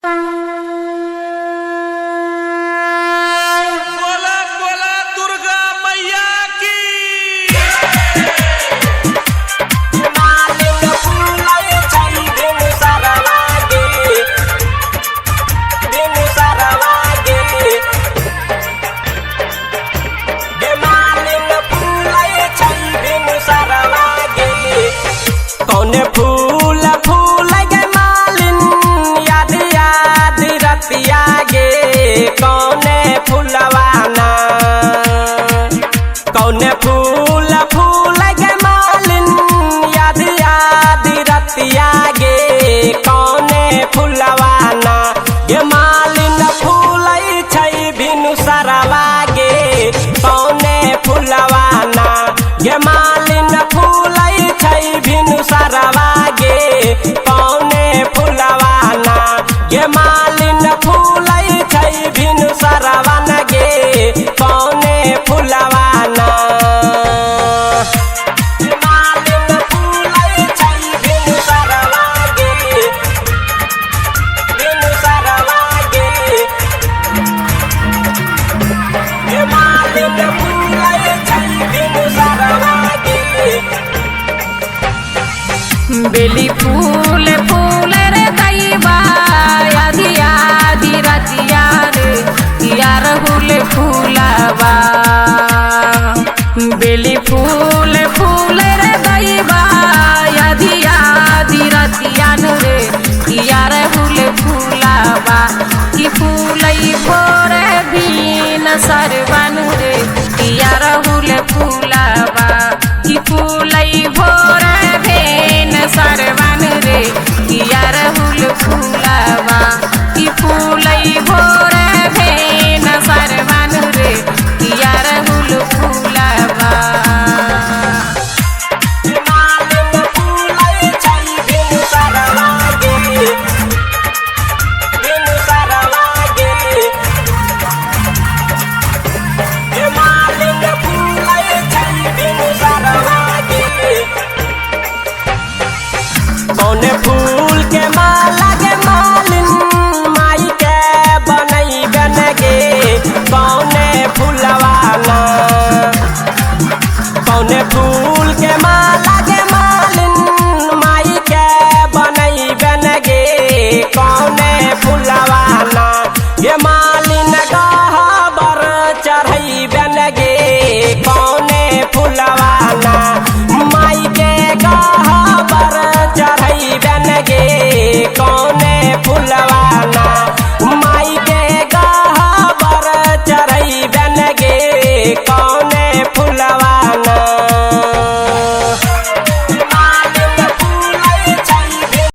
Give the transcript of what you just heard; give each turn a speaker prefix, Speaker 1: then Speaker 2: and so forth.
Speaker 1: बोला बोला दुर्गा मैया की।
Speaker 2: कौने फूल फूल गे मालिन याद याद रतिया गे कौने फूलवाना। कौने फूल फूल गे मालिन याद याद रतिया गे कौने फूलवाना। गे मालिन फूल छै बिनु सरवा गे कौने फूलवाना। गे मालिन फूल छै बिनु सरवा गे कौने फूलवाना। गे मालिन फूल